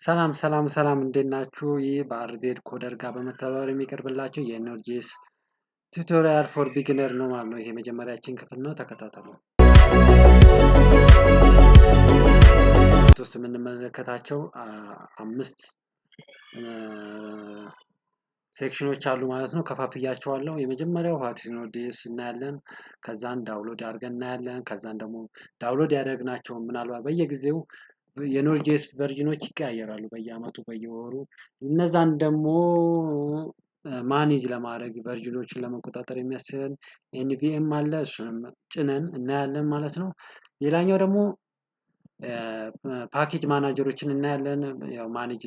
ሰላም እንዴት ናችሁ? ይህ በአርዜድ ኮደር ጋር በመተባበር የሚቀርብላችሁ የኖድ.ጄኤስ ቱቶሪያል ፎር ቢግነር ነው ማለት ነው። ይሄ የመጀመሪያችን ክፍል ነው። ተከታተሉ። ውስጥ የምንመለከታቸው 5 ሴክሽኖች አሉ ማለት ነው። ከፋፍያቸዋለሁ። የመጀመሪያው ዋት ኢዝ ኖድ.ጄኤስ እናያለን። ከዛን ዳውንሎድ አድርገን እናያለን። ከዛን ደግሞ ዳውንሎድ ያደረግናቸው ምናልባት በየጊዜው የኖድ.ጄኤስ ቨርዥኖች ይቀያየራሉ በየአመቱ በየወሩ እነዛን ደግሞ ማኔጅ ለማድረግ ቨርዥኖችን ለመቆጣጠር የሚያስችለን ኤንቪኤም አለ። እሱንም ጭነን እናያለን ማለት ነው። ሌላኛው ደግሞ ፓኬጅ ማናጀሮችን እናያለን። ያው ማኔጅ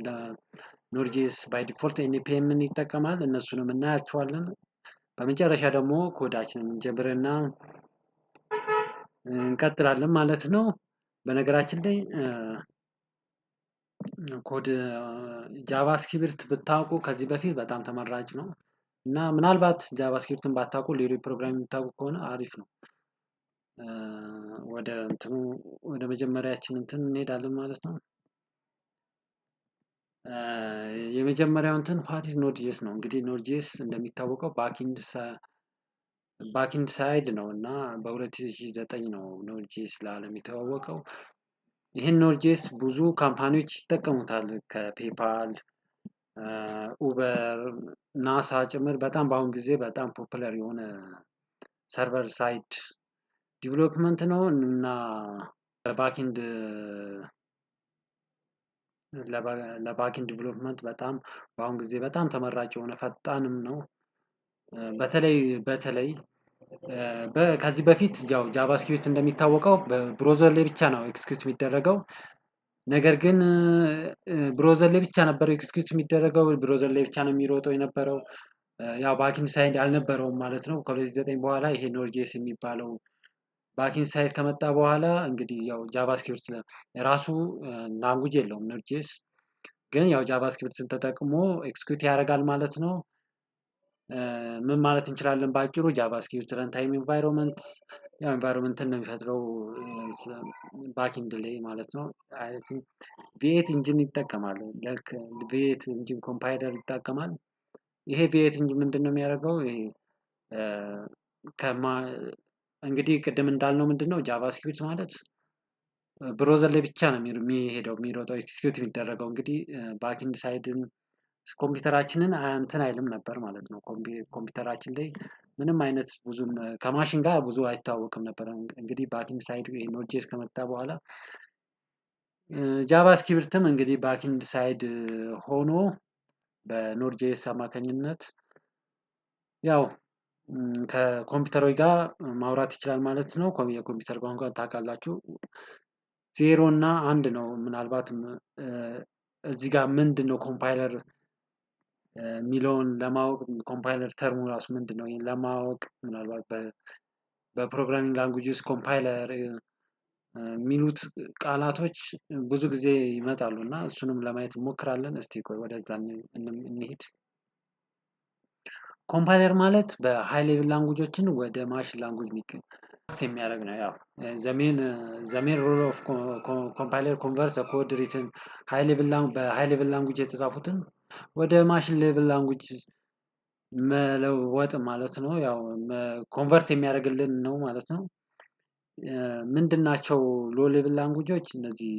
ኖድ.ጄኤስ ባይ ዲፎልት ኤንፒኤምን ይጠቀማል። እነሱንም እናያቸዋለን። በመጨረሻ ደግሞ ኮዳችንን እንጀምርና እንቀጥላለን ማለት ነው። በነገራችን ላይ ኮድ ጃቫስክሪፕት ብታውቁ ከዚህ በፊት በጣም ተመራጭ ነው እና ምናልባት ጃቫስክሪፕትን ባታውቁ ሌሎች ፕሮግራሚንግ የምታውቁ ከሆነ አሪፍ ነው። ወደ መጀመሪያችን እንሄዳለን ማለት ነው። የመጀመሪያው ዋት ኢዝ ኖድ.ጄኤስ ነው። እንግዲህ ኖድ.ጄኤስ እንደሚታወቀው ባክኢንድ ሳይድ ነው እና በ2009 ነው ኖድ.ጄኤስ ለዓለም የተዋወቀው። ይህን ኖድ.ጄኤስ ብዙ ካምፓኒዎች ይጠቀሙታል። ከፔፓል፣ ኡበር፣ ናሳ ጭምር በጣም በአሁን ጊዜ በጣም ፖፑላር የሆነ ሰርቨር ሳይድ ዲቨሎፕመንት ነው እና ለባክኢንድ ዲቨሎፕመንት በጣም በአሁን ጊዜ በጣም ተመራጭ የሆነ ፈጣንም ነው። በተለይ ከዚህ በፊት ያው ጃቫስክሪፕት እንደሚታወቀው በብሮዘር ላይ ብቻ ነው ኤክስኪዩት የሚደረገው። ነገር ግን ብሮዘር ላይ ብቻ ነበር ኤክስኪዩት የሚደረገው። ብሮዘር ላይ ብቻ ነው የሚሮጠው የነበረው። ያው ባክኢንድ ሳይድ አልነበረውም ማለት ነው። ከ2009 በኋላ ይሄ ኖድ.ጄኤስ የሚባለው ባክኢንድ ሳይድ ከመጣ በኋላ እንግዲህ ያው ጃቫስክሪፕት ራሱ ላንጉጅ የለውም ኖድ.ጄኤስ ግን ያው ጃቫስክሪፕትን ተጠቅሞ ኤክስኪዩት ያደርጋል ማለት ነው። ምን ማለት እንችላለን በአጭሩ ጃቫስክሪፕት ረንታይም ኢንቫይሮንመንት ያው ኢንቫይሮንመንትን ነው የሚፈጥረው ባክኢንድ ላይ ማለት ነው። ቪኤት ኢንጂን ይጠቀማል። ልክ ቪኤት ኢንጂን ኮምፓይለር ይጠቀማል። ይሄ ቪኤት ኢንጂን ምንድነው የሚያደርገው? እንግዲህ ቅድም እንዳልነው ምንድነው ጃቫስክሪፕት ማለት ብሮዘር ላይ ብቻ ነው የሚሮጠው ኤክስኪዩት የሚደረገው። እንግዲህ ባክኢንድ ሳይድን ኮምፒውተራችንን እንትን አይልም ነበር ማለት ነው። ኮምፒውተራችን ላይ ምንም አይነት ብዙም ከማሽን ጋር ብዙ አይተዋወቅም ነበር። እንግዲህ ባክኢንድ ሳይድ ኖድ.ጄኤስ ከመጣ በኋላ ጃቫስክሪፕትም እንግዲህ ባክኢንድ ሳይድ ሆኖ በኖድ.ጄኤስ አማካኝነት ያው ከኮምፒውተሮች ጋር ማውራት ይችላል ማለት ነው። የኮምፒውተር ቋንቋ ታውቃላችሁ 0 እና 1 ነው። ምናልባትም እዚህ ጋር ምንድነው ኮምፓይለር የሚለውን ለማወቅ ኮምፓይለር ተርሙ ራሱ ምንድነው ይሄን ለማወቅ ምናልባት በፕሮግራሚንግ ላንጉጅ ውስጥ ኮምፓይለር የሚሉት ቃላቶች ብዙ ጊዜ ይመጣሉ እና እሱንም ለማየት እንሞክራለን። እስቲ ቆይ ወደዛ እንሂድ። ኮምፓይለር ማለት በሃይ ሌቭል ላንጉጆችን ወደ ማሽን ላንጉጅ የሚያደርግ ነው። ያው ዘ ሜን ሮል ኦፍ ኮምፓይለር ኮንቨርት ዘ ኮድ ሪትን በሃይ ሌቭል ላንጉጅ የተጻፉትን ወደ ማሽን ሌቭል ላንጉጅ መለወጥ ማለት ነው። ያው ኮንቨርት የሚያደርግልን ነው ማለት ነው። ምንድን ናቸው ሎ ሌቭል ላንጉጆች? እነዚህ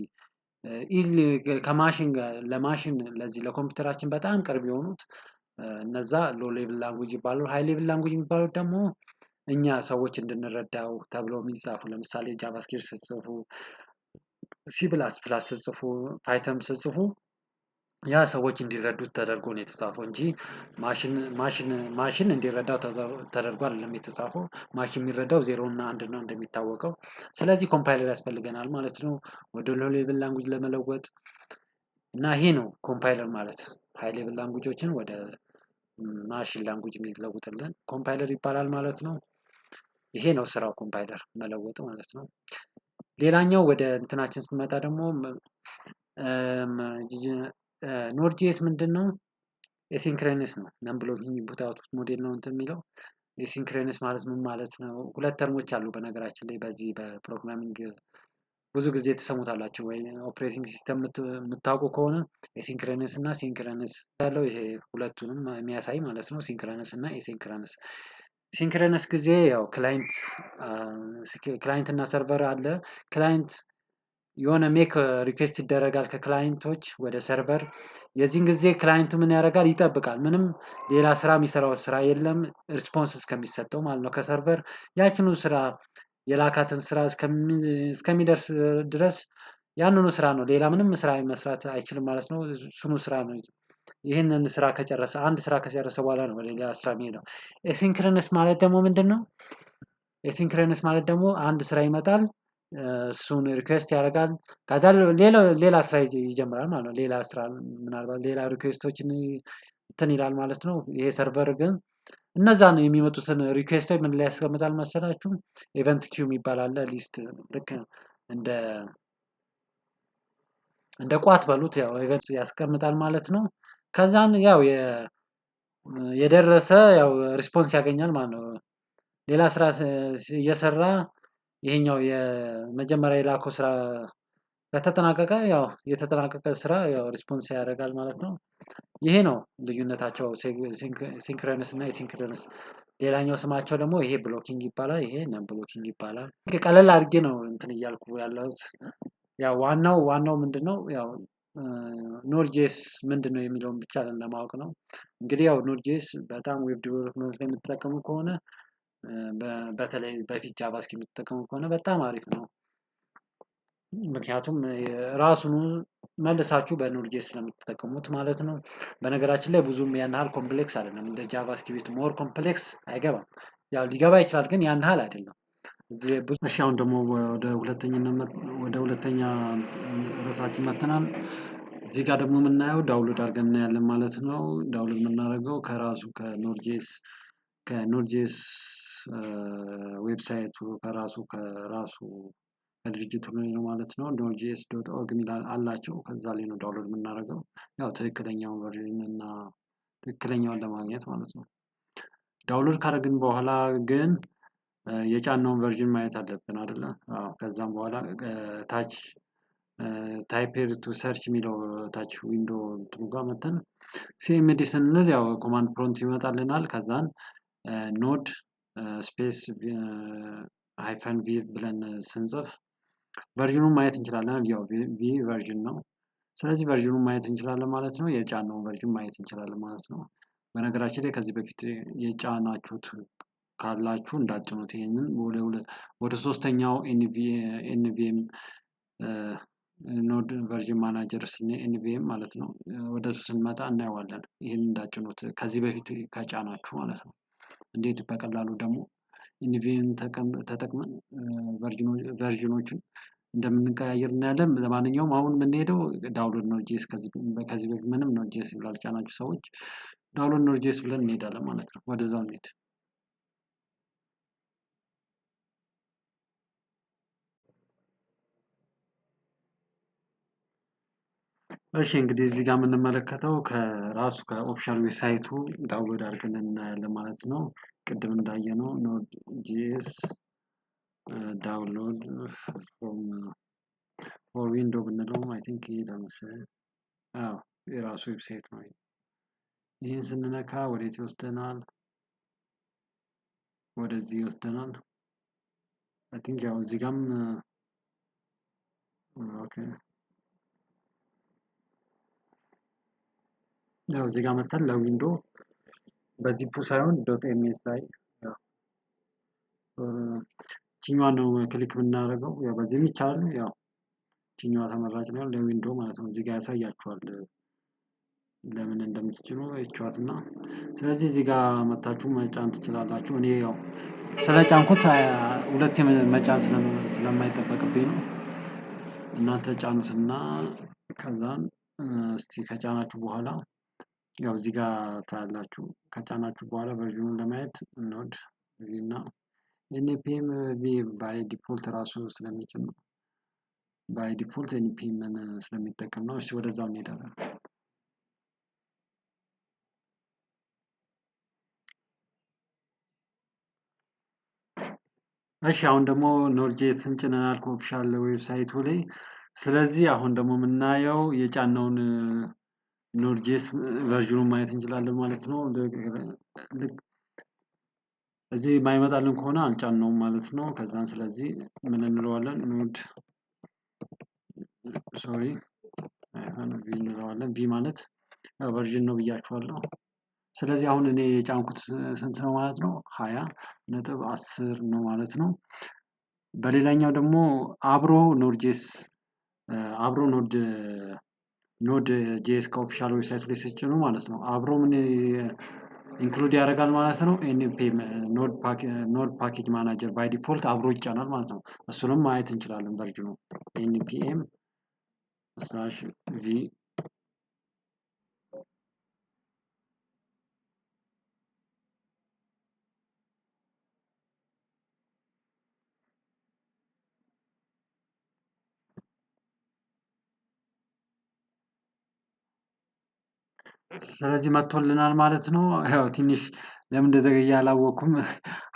ኢዝሊ ከማሽን ጋር ለማሽን ለዚህ ለኮምፒውተራችን በጣም ቅርብ የሆኑት እነዛ ሎ ሌቭል ላንጉጅ ይባላሉ። ሃይ ሌቭል ላንጉጅ የሚባሉት ደግሞ እኛ ሰዎች እንድንረዳው ተብሎ የሚጻፉ ለምሳሌ ጃቫስክሪፕት ስትጽፉ፣ ሲ ፕላስ ፕላስ ስትጽፉ፣ ፓይተን ስትጽፉ ያ ሰዎች እንዲረዱት ተደርጎ ነው የተጻፈው እንጂ ማሽን እንዲረዳው ተደርጎ አይደለም የተጻፈው። ማሽን የሚረዳው 0 እና 1 ነው እንደሚታወቀው። ስለዚህ ኮምፓይለር ያስፈልገናል ማለት ነው ወደ ሎ ሌቭል ላንጉጅ ለመለወጥ እና ይሄ ነው ኮምፓይለር ማለት። ሃይ ሌቭል ላንጉጆችን ወደ ማሽን ላንጉጅ የሚለውጥልን ኮምፓይለር ይባላል ማለት ነው። ይሄ ነው ስራው ኮምፓይለር መለወጥ ማለት ነው። ሌላኛው ወደ እንትናችን ስንመጣ ደግሞ ኖድ.ጄኤስ ምንድነው? ኤሲንክሮነስ ነው። ነን ብሎኪንግ ኢንፑት አውትፑት ሞዴል ነው እንትን የሚለው። ኤሲንክሮነስ ማለት ምን ማለት ነው? ሁለት ተርሞች አሉ በነገራችን ላይ በዚህ በፕሮግራሚንግ ብዙ ጊዜ ትሰሙታላችሁ ወይ ኦፕሬቲንግ ሲስተም የምታውቁ ከሆነ ኤሲንክረነስ እና ሲንክረነስ ያለው ይሄ ሁለቱንም የሚያሳይ ማለት ነው። ሲንክረነስ እና ኤሲንክረነስ። ሲንክረነስ ጊዜ ያው ክላይንት እና ሰርቨር አለ። ክላይንት የሆነ ሜክ ሪኩዌስት ይደረጋል ከክላይንቶች ወደ ሰርቨር። የዚህን ጊዜ ክላይንቱ ምን ያደርጋል? ይጠብቃል። ምንም ሌላ ስራ የሚሰራው ስራ የለም ሪስፖንስ እስከሚሰጠው ማለት ነው ከሰርቨር ያችኑ ስራ የላካትን ስራ እስከሚደርስ ድረስ ያንኑ ስራ ነው። ሌላ ምንም ስራ መስራት አይችልም ማለት ነው። እሱኑ ስራ ነው። ይህንን ስራ ከጨረሰ አንድ ስራ ከጨረሰ በኋላ ነው ወደ ሌላ ስራ የሚሄደው። ኤሲንክረነስ ማለት ደግሞ ምንድን ነው? ኤሲንክረነስ ማለት ደግሞ አንድ ስራ ይመጣል፣ እሱን ሪኩዌስት ያደርጋል፣ ከዛ ሌላ ስራ ይጀምራል ማለት ነው። ሌላ ስራ ምናልባት ሌላ ሪኩዌስቶችን እንትን ይላል ማለት ነው። ይሄ ሰርቨር ግን እነዛን የሚመጡትን ሪኩዌስቶች ምን ላይ ያስቀምጣል መሰላችሁ? ኢቨንት ኪው የሚባል አለ። ሊስት ልክ እንደ ቋት በሉት ያው ኢቨንት ያስቀምጣል ማለት ነው። ከዛን ያው የደረሰ ያው ሪስፖንስ ያገኛል ማለት ነው። ሌላ ስራ እየሰራ ይሄኛው የመጀመሪያ የላከው ስራ ከተጠናቀቀ ያው የተጠናቀቀ ስራ ያው ሪስፖንስ ያደርጋል ማለት ነው። ይሄ ነው ልዩነታቸው ሲንክረነስ እና የሲንክረነስ። ሌላኛው ስማቸው ደግሞ ይሄ ብሎኪንግ ይባላል። ይሄ ነን ብሎኪንግ ይባላል። ቀለል አድርጌ ነው እንትን እያልኩ ያለሁት። ያው ዋናው ምንድነው? ያው ኖድ.ጄኤስ ምንድነው የሚለውን ብቻ ለማወቅ ነው። እንግዲህ ያው ኖድ.ጄኤስ በጣም ዌብ ዲቨሎፕመንት ላይ የምትጠቀሙ ከሆነ በተለይ በፊት ጃቫስክሪፕት የምትጠቀሙ ከሆነ በጣም አሪፍ ነው። ምክንያቱም ራሱን መልሳችሁ በኖድ.ጄኤስ ስለምትጠቀሙት ማለት ነው። በነገራችን ላይ ብዙም ያን ያህል ኮምፕሌክስ አይደለም። እንደ ጃቫስክሪፕት ሞር ኮምፕሌክስ አይገባም። ያው ሊገባ ይችላል ግን ያን ያህል አይደለም። እሺ አሁን ደግሞ ወደ ሁለተኛ ርዕሳችን መጥተናል። እዚህ ጋር ደግሞ የምናየው ዳውንሎድ አድርገን እናያለን ማለት ነው። ዳውንሎድ የምናደርገው ከራሱ ከኖድ.ጄኤስ ዌብሳይቱ ከራሱ ከድርጅቱ ላይ ነው ማለት ነው። node.js.org የሚል አላቸው። ከዛ ላይ ነው ዳውንሎድ የምናደርገው። ያው ትክክለኛውን ቨርዥን እና ትክክለኛውን ለማግኘት ማለት ነው። ዳውንሎድ ካደረግን በኋላ ግን የጫነውን ቨርዥን ማየት አለብን አይደለ? አዎ። ከዛም በኋላ ታች ታይፕ ሄር ቱ ሰርች የሚለው ታች ዊንዶ እንትኑ ጋር መተን ሲኤምዲ ስንል ያው ኮማንድ ፕሮምፕት ይመጣልናል። ከዛን ኖድ ስፔስ ሃይፈን ቪ ብለን ስንጽፍ ቨርዥኑን ማየት እንችላለን። ያው ቪ ቨርዥን ነው። ስለዚህ ቨርዥኑን ማየት እንችላለን ማለት ነው። የጫነውን ቨርዥን ማየት እንችላለን ማለት ነው። በነገራችን ላይ ከዚህ በፊት የጫናችሁት ካላችሁ እንዳትጭኑት ይሄንን ወደ ሶስተኛው ኤንቪኤም ኖድ ቨርዥን ማናጀር ኤንቪኤም ማለት ነው። ወደ እሱ ስንመጣ እናየዋለን። ይሄንን እንዳትጭኑት ከዚህ በፊት ከጫናችሁ ማለት ነው። እንዴት በቀላሉ ደግሞ ኤንቪኤም ተጠቅመን ቨርዥኖችን እንደምንቀያየር እናያለን። ለማንኛውም አሁን የምንሄደው ዳውንሎድ ኖድ.ጄኤስ ከዚህ በፊት ምንም ኖድ.ጄኤስ ላልጫናችሁ ሰዎች ዳውንሎድ ኖድ.ጄኤስ ብለን እንሄዳለን ማለት ነው። ወደዛው እንሄድ። እሺ እንግዲህ እዚህ ጋር የምንመለከተው ከራሱ ከኦፊሻል ዌብሳይቱ ዳውንሎድ አድርገን እናያለን ማለት ነው። ቅድም እንዳየነው ኖድ.ጄኤስ ዳውንሎድ ፎር ዊንዶ ብንለው አይ ቲንክ ይሄዳል መሰለኝ። አዎ የራሱ ዌብሳይት ነው። ይህን ስንነካ ወዴት ይወስደናል? ወደዚህ ይወስደናል። አይ ቲንክ ያው እዚህ ጋርም ኦኬ ያው እዚህ ጋር መተን ለዊንዶ በዚፑ ሳይሆን .msi ቺኛዋን ነው ክሊክ የምናደርገው። ያው በዚህም ይቻላል። ያው ቺኛዋ ተመራጭ ነው ለዊንዶ ማለት ነው። እዚህ ጋር ያሳያችኋል ለምን እንደምትጭኑ እችዋትና። ስለዚህ እዚህ ጋር መታችሁ መጫን ትችላላችሁ። እኔ ያው ስለጫንኩት ሁለቴ መጫን ስለማይጠበቅብኝ ነው። እናንተ ጫኑትና ከዛን እስቲ ከጫናችሁ በኋላ ያው እዚህ ጋር ታያላችሁ። ከጫናችሁ በኋላ ቨርዥኑን ለማየት ኖድ እና ኤንፒኤም ቪ ባይ ዲፎልት ራሱ ስለሚጭን ነው። ባይ ዲፎልት ኤንፒኤምን ስለሚጠቀም ነው። እሺ ወደዛው እንሄዳለን። እሺ አሁን ደግሞ ኖድ.ጄኤስን ጭነናል ከኦፊሻል ዌብሳይቱ ላይ። ስለዚህ አሁን ደግሞ የምናየው የጫነውን ኖድ.ጄኤስ ቨርዥኑን ማየት እንችላለን ማለት ነው። ልክ እዚህ የማይመጣልን ከሆነ አልጫነውም ማለት ነው። ከዛን ስለዚህ ምን እንለዋለን ኖድ ሶሪ ቪ እንለዋለን። ቪ ማለት ቨርዥን ነው ብያችኋለሁ። ስለዚህ አሁን እኔ የጫንኩት ስንት ነው ማለት ነው? 20.10 ነው ማለት ነው። በሌላኛው ደግሞ አብሮ ኖድ.ጄኤስ አብሮ ኖድ ጄኤስ ከኦፊሻል ዌብሳይቱ ላይ ስትጭኑ ማለት ነው አብሮ ምን ኢንክሉድ ያደርጋል ማለት ነው። ኤንፒኤም ኖድ ፓኬጅ ማናጀር ባይ ዲፎልት አብሮ ይጫናል ማለት ነው። እሱንም ማየት እንችላለን ቨርዥኑ ኤንፒኤም ስላሽ ቪ ስለዚህ መጥቶልናል ማለት ነው። ያው ትንሽ ለምን እንደዘገየ አላወቅኩም።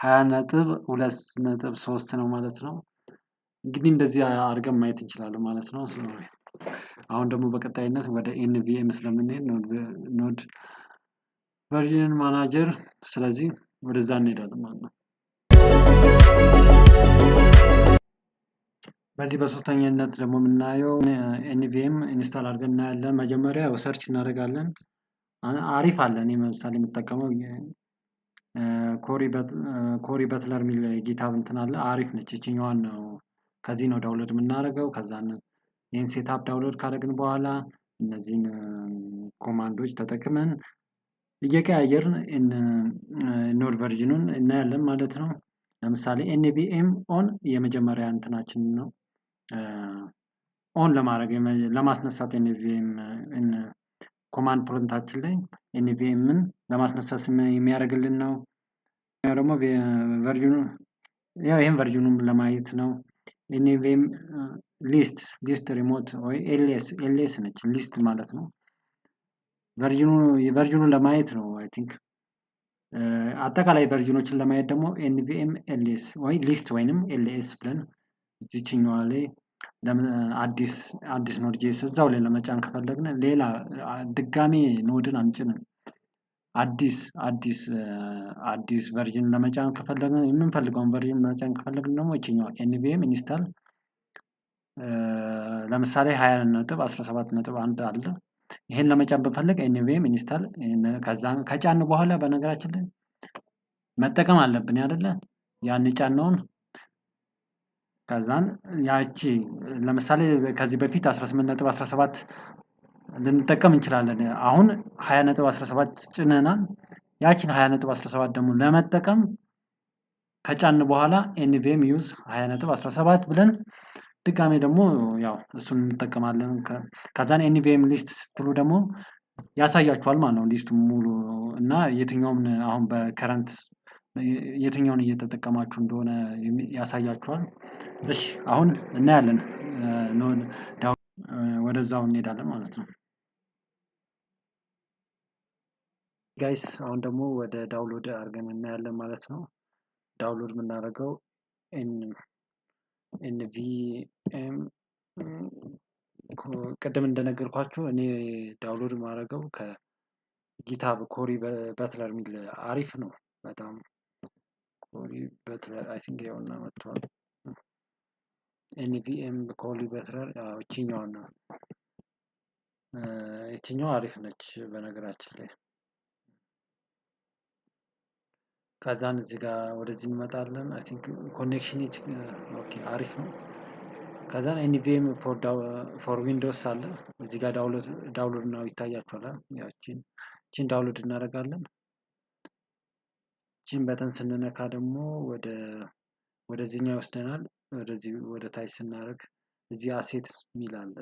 20.2.3 ነው ማለት ነው። እንግዲህ እንደዚህ አድርገን ማየት እንችላለን ማለት ነው። አሁን ደግሞ በቀጣይነት ወደ ኤንቪኤም ስለምንሄድ ኖድ ቨርዥን ማናጀር ስለዚህ ወደዛ እንሄዳለን ማለት ነው። በዚህ በሶስተኛነት ደግሞ የምናየው ኤንቪኤም ኢንስታል አድርገን እናያለን። መጀመሪያ ሰርች እናደርጋለን። አሪፍ አለ። እኔ ለምሳሌ የምጠቀመው ኮሪ በትለር የሚል ጊታብ እንትን አለ። አሪፍ ነች። ይችኛዋን ነው ከዚህ ነው ዳውንሎድ የምናደርገው። ከዛን ይህን ሴታፕ ዳውንሎድ ካደረግን በኋላ እነዚህን ኮማንዶች ተጠቅመን እየቀያየርን ኖድ ቨርዥኑን እናያለን ማለት ነው። ለምሳሌ ኤንቪኤም ኦን የመጀመሪያ እንትናችን ነው። ኦን ለማድረግ ለማስነሳት ኤንቪኤም ኮማንድ ፕሮንታችን ላይ ኤንቪኤምን ለማስነሳት የሚያደርግልን ነው። ደግሞ ቨርዥኑ ያው ይሄን ቨርዥኑን ለማየት ነው። ኤንቪኤም ሊስት ሪሞት ወይ ኤልኤስ ነች ሊስት ማለት ነው። ቨርዥኑን ለማየት ነው። አይ ቲንክ አጠቃላይ ቨርዥኖችን ለማየት ደግሞ ኤንቪኤም ኤልኤስ ወይ ሊስት ወይንም ኤልኤስ ብለን እዚችኛዋ ላይ አዲስ ኖድ.ጄኤስ እዛው ላይ ለመጫን ከፈለግን ሌላ ድጋሚ ኖድን አንጭንም። አዲስ ቨርዥን ለመጫን ከፈለግን የምንፈልገውን ቨርዥን ለመጫን ከፈለግን ደግሞ ይችኛዋ ኤንቪኤም ኢንስታል ለምሳሌ 20.17.1 አለ። ይሄን ለመጫን ብንፈልግ ኤንቪኤም ኢንስታል ከዛን ከጫን በኋላ በነገራችን ላይ መጠቀም አለብን አይደለ? ያን የጫነውን ከዛን ያቺ ለምሳሌ ከዚህ በፊት 18.17 ልንጠቀም እንችላለን። አሁን 20.17 ጭነናል። ያቺን 20.17 ደግሞ ለመጠቀም ከጫን በኋላ ኤንቪኤም ዩዝ 20.17 ብለን ድጋሜ ደግሞ ያው እሱን እንጠቀማለን። ከዛን ኤንቪኤም ሊስት ስትሉ ደግሞ ያሳያችኋል ማለት ነው። ሊስቱን ሙሉ እና የትኛውም አሁን በከረንት የትኛውን እየተጠቀማችሁ እንደሆነ ያሳያችኋል። እሺ አሁን እናያለን። ወደዛው እንሄዳለን ማለት ነው። ጋይስ አሁን ደግሞ ወደ ዳውንሎድ አድርገን እናያለን ማለት ነው። ዳውንሎድ የምናደርገው ኤንቪኤም ቅድም እንደነገርኳችሁ እኔ ዳውንሎድ የማደርገው ከጊታብ ኮሪ በትለር የሚል አሪፍ ነው በጣም ኮሪ በትለር አይ ቲንክ ያውና መጥቷል። ኤንቪኤም ኮሪ በትለር እቺኛዋን ነው። እቺኛዋ አሪፍ ነች በነገራችን ላይ። ከዛን እዚህ ጋር ወደዚህ እንመጣለን። አይ ቲንክ ኮኔክሽን ኦኬ አሪፍ ነው። ከዛን ኤንቪኤም ፎር ዊንዶውስ አለ። እዚህ ጋር ዳውንሎድ ነው ይታያችኋል። ያቺን ዳውንሎድ እናደርጋለን። ቺን በተን ስንነካ ደግሞ ወደዚህኛው ይወስደናል። ወደዚህ ወደ ታች ስናደርግ እዚህ አሴት ሚል አለ።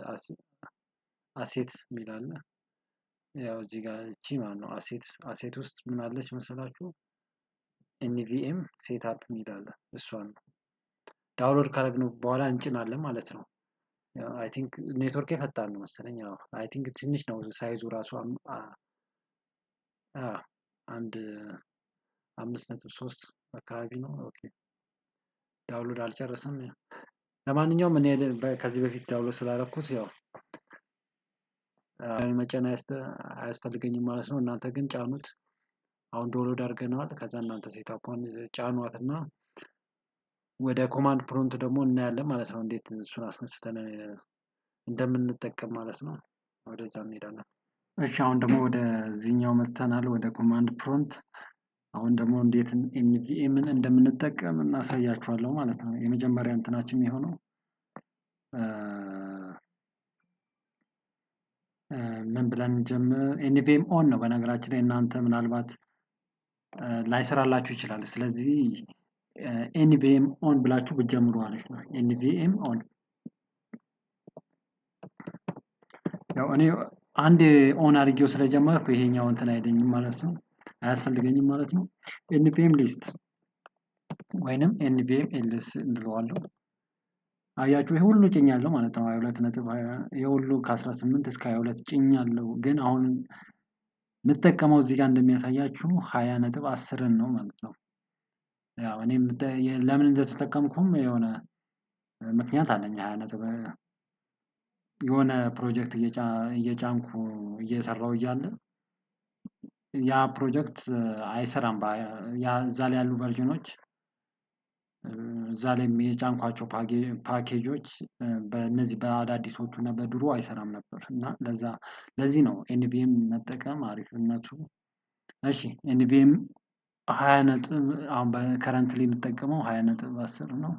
አሴት ሚል አለ። ያው እዚህ ጋር እቺ ማለት ነው አሴት ውስጥ ምን አለች መሰላችሁ? ኤንቪኤም ሴትአፕ ሚል አለ። እሷን ዳውንሎድ ካደረግነው በኋላ እንጭናለን ማለት ነው። አይ ቲንክ ኔትወርክ ፈጣን ነው መሰለኝ። ያው አይ ቲንክ ትንሽ ነው ሳይዙ ራሱ 5.3 አካባቢ ነው። ኦኬ ዳውንሎድ አልጨረሰም። ለማንኛውም እኔ ከዚህ በፊት ዳውንሎድ ስላደረኩት ያው መጫን አያስፈልገኝም ማለት ነው። እናንተ ግን ጫኑት። አሁን ዳውንሎድ አድርገነዋል። ከዛ እናንተ ሴታፑን ጫኗትና ወደ ኮማንድ ፕሮምፕት ደግሞ እናያለን ማለት ነው። እንዴት እሱን አስነስተን እንደምንጠቀም ማለት ነው። ወደዛ እንሄዳለን። እሺ አሁን ደግሞ ወደዚህኛው መጥተናል፣ ወደ ኮማንድ ፕሮምፕት። አሁን ደግሞ እንዴት ኤንቪኤምን እንደምንጠቀም እናሳያችኋለሁ ማለት ነው። የመጀመሪያ እንትናችን የሚሆነው ምን ብለን ጀምር፣ ኤንቪኤም ኦን ነው። በነገራችን ላይ እናንተ ምናልባት ላይሰራላችሁ ይችላል። ስለዚህ ኤንቪኤም ኦን ብላችሁ ብትጀምሩ አሪፍ ነው። ኤንቪኤም ኦን ያው እኔ አንድ ኦን አድርጌው ስለጀመርኩ ይሄኛው እንትን አይደኝም ማለት ነው፣ አያስፈልገኝም ማለት ነው። ኤንቪኤም ሊስት ወይንም ኤንቪኤም ኤልስ እንለዋለሁ። አያችሁ ይሄ ሁሉ ጭኛለሁ ማለት ነው። 22.20 የሁሉ ከ18 እስከ 22 ጭኛለሁ። ግን አሁን የምጠቀመው እዚህ ጋር እንደሚያሳያችሁ 20.10 ነው ማለት ነው። ያው እኔ ለምን እንደተጠቀምኩም የሆነ ምክንያት አለኝ። 20 የሆነ ፕሮጀክት እየጫንኩ እየሰራው እያለ ያ ፕሮጀክት አይሰራም። እዛ ላይ ያሉ ቨርዥኖች እዛ ላይ የጫንኳቸው ፓኬጆች በእነዚህ በአዳዲሶቹ እና በድሮ አይሰራም ነበር እና ለዚህ ነው ኤንቪኤም መጠቀም አሪፍነቱ። እሺ ኤንቪኤም 20 አሁን በከረንትሊ የምጠቀመው 20.10 ነው።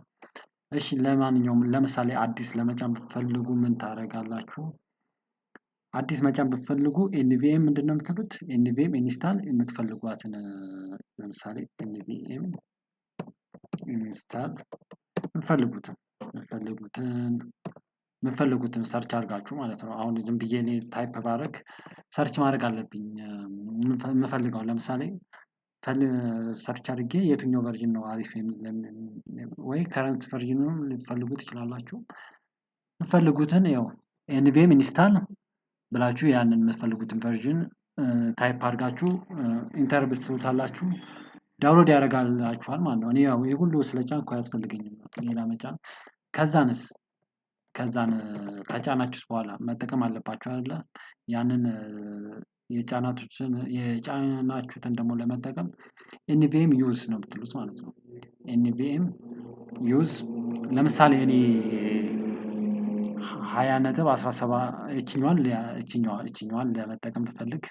እሺ ለማንኛውም ለምሳሌ አዲስ ለመጫን ብትፈልጉ ምን ታደርጋላችሁ? አዲስ መጫን ብትፈልጉ ኤንቪኤም ምንድነው የምትሉት? ኤንቪኤም ኢንስታል የምትፈልጓትን ለምሳሌ ኤንቪኤም ኢንስታል የምትፈልጉትን ሰርች አድርጋችሁ ማለት ነው። አሁን ዝም ብዬ እኔ ታይፕ ባደርግ ሰርች ማድረግ አለብኝ የምፈልገው። ለምሳሌ ሰርች አድርጌ የትኛው ቨርዥን ነው አሪፍ ወይ ከረንት ቨርዥኑን ልትፈልጉ ትችላላችሁ። የምትፈልጉትን ያው ኤንቪኤም ኢንስታል ብላችሁ ያንን የምትፈልጉትን ቨርዥን ታይፕ አድርጋችሁ ኢንተር ብትሉታላችሁ ዳውንሎድ ያደርጋላችኋል ማለት ነው። እኔ ያው ይሄ ሁሉ ስለጫንኩ አያስፈልገኝም ሌላ መጫን። ከዛን ከጫናችሁት በኋላ መጠቀም አለባችሁ አይደለ? ያንን የጫናችሁትን ደግሞ ለመጠቀም ኤንቪኤም ዩዝ ነው የምትሉት ማለት ነው። ኤንቪኤም ዩዝ ለምሳሌ እኔ 20.17 እችኛዋን ለመጠቀም ብፈልግ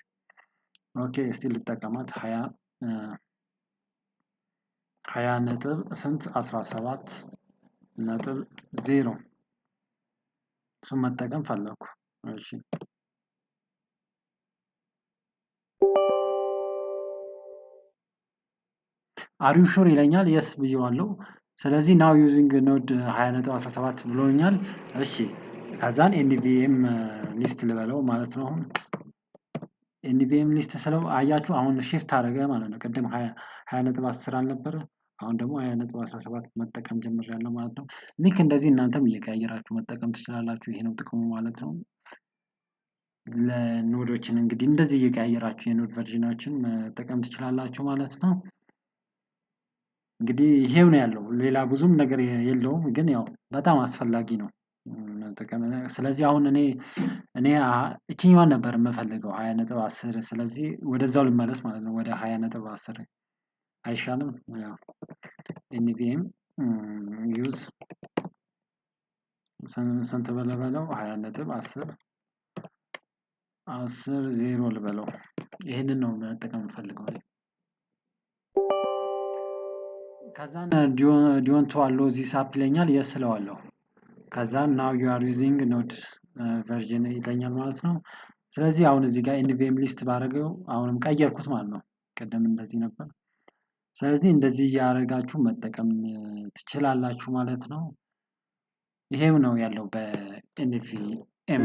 ኦኬ እስቲ ልጠቀማት 20.17.0 እሱን መጠቀም ፈለኩ። እሺ አሪው ሹር ይለኛል። የስ ብየዋለሁ። ስለዚህ ናው ዩዚንግ ኖድ 20.17 ብሎኛል። እሺ ከዛን ኤንቪኤም ሊስት ልበለው ማለት ነው። አሁን ኤንቪኤም ሊስት ስለው አያችሁ አሁን ሺፍት አደረገ ማለት ነው። ቅድም 20.10 አልነበረ? አሁን ደግሞ 20.17 መጠቀም ጀምሬያለሁ ማለት ነው። ልክ እንደዚህ እናንተም እየቀያየራችሁ መጠቀም ትችላላችሁ። ይሄ ነው ጥቅሙ ማለት ነው። ለኖዶችን እንግዲህ እንደዚህ እየቀያየራችሁ የኖድ ቨርዥናችን መጠቀም ትችላላችሁ ማለት ነው። እንግዲህ ይሄው ነው ያለው። ሌላ ብዙም ነገር የለውም፣ ግን ያው በጣም አስፈላጊ ነው። ስለዚህ አሁን እኔ እችኛዋን ነበር የምፈልገው 20.10። ስለዚህ ወደዛው ልመለስ ማለት ነው፣ ወደ 20.10 አይሻልም? ያው ኤንቪኤም ዩዝ ስንት በለው 20.10 ልበለው። ይሄንን ነው መጠቀም የምፈልገው። ከዛን ዲዮንቶ አለው እዚህ ሳፕ ይለኛል። የስ ስለዋለሁ። ከዛን ናው ዩ አር ዩዚንግ ኖድ ቨርዥን ይለኛል ማለት ነው። ስለዚህ አሁን እዚህ ጋር ኤንቪኤም ሊስት ባደረገው አሁንም ቀየርኩት ማለት ነው። ቀደም እንደዚህ ነበር። ስለዚህ እንደዚህ እያደረጋችሁ መጠቀም ትችላላችሁ ማለት ነው። ይሄው ነው ያለው በኤንቪኤም